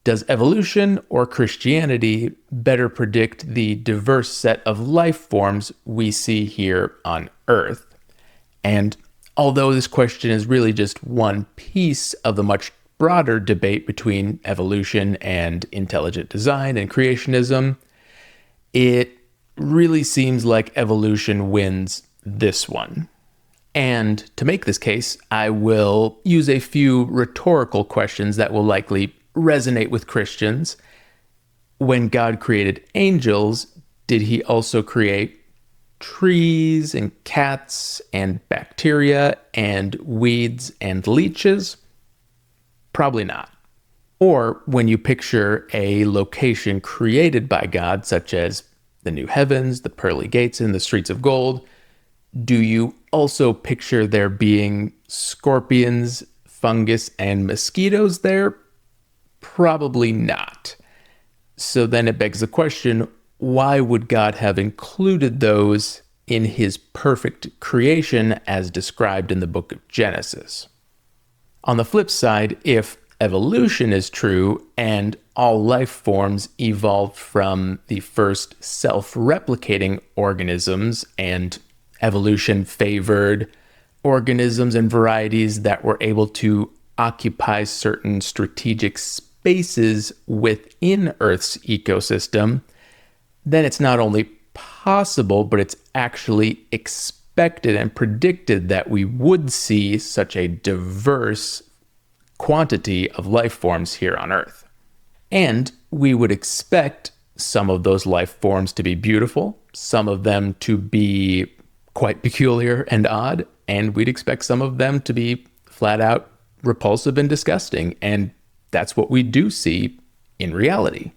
Does evolution or Christianity better predict the diverse set of life forms we see here on Earth? And although this question is really just one piece of the much broader debate between evolution and intelligent design and creationism, it really seems like evolution wins this one. And to make this case, I will use a few rhetorical questions that will likely resonate with Christians. When God created angels, did he also create trees and cats and bacteria and weeds and leeches? Probably not. Or when you picture a location created by God, such as the new heavens, the pearly gates, and the streets of gold, do you also picture there being scorpions, fungus, and mosquitoes there? Probably not. So then it begs the question, why would God have included those in his perfect creation as described in the book of Genesis? On the flip side, if evolution is true and all life forms evolved from the first self-replicating organisms and evolution favored organisms and varieties that were able to occupy certain strategic spaces within Earth's ecosystem, then it's not only possible, but it's actually expected and predicted that we would see such a diverse quantity of life forms here on Earth. And we would expect some of those life forms to be beautiful, some of them to be quite peculiar and odd, and we'd expect some of them to be flat out repulsive and disgusting. And that's what we do see in reality.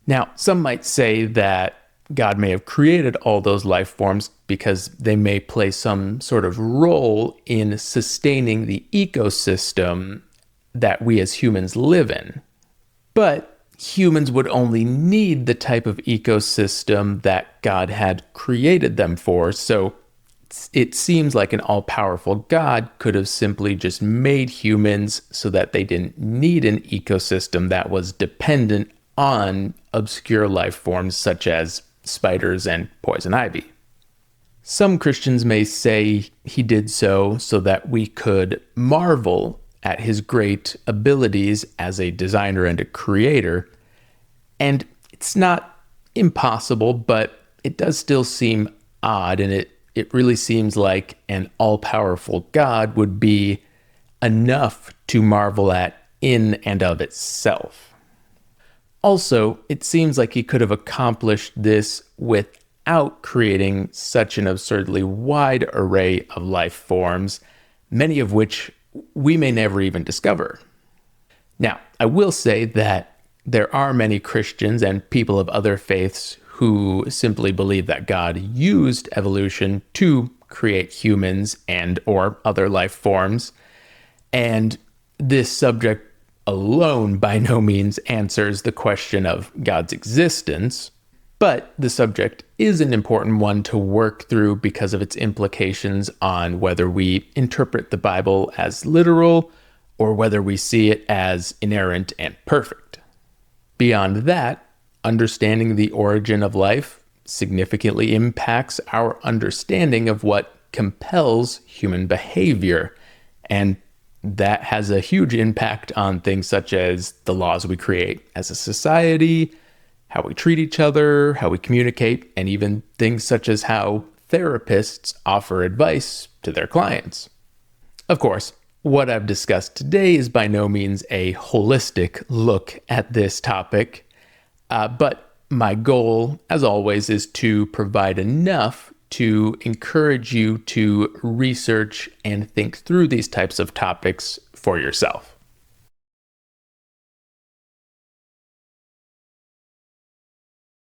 Now, some might say that God may have created all those life forms because they may play some sort of role in sustaining the ecosystem that we as humans live in. But humans would only need the type of ecosystem that God had created them for. So it seems like an all-powerful God could have simply just made humans so that they didn't need an ecosystem that was dependent on obscure life forms such as spiders and poison ivy. Some Christians may say he did so that we could marvel at his great abilities as a designer and a creator. And it's not impossible, but it does still seem odd, and it really seems like an all-powerful God would be enough to marvel at in and of itself. Also, it seems like he could have accomplished this without creating such an absurdly wide array of life forms, many of which we may never even discover. Now, I will say that there are many Christians and people of other faiths who simply believe that God used evolution to create humans and or other life forms. And this subject alone by no means answers the question of God's existence, but the subject is an important one to work through because of its implications on whether we interpret the Bible as literal or whether we see it as inerrant and perfect. Beyond that, understanding the origin of life significantly impacts our understanding of what compels human behavior, and that has a huge impact on things such as the laws we create as a society, how we treat each other, how we communicate, and even things such as how therapists offer advice to their clients. Of course, what I've discussed today is by no means a holistic look at this topic, but my goal, as always, is to provide enough to encourage you to research and think through these types of topics for yourself.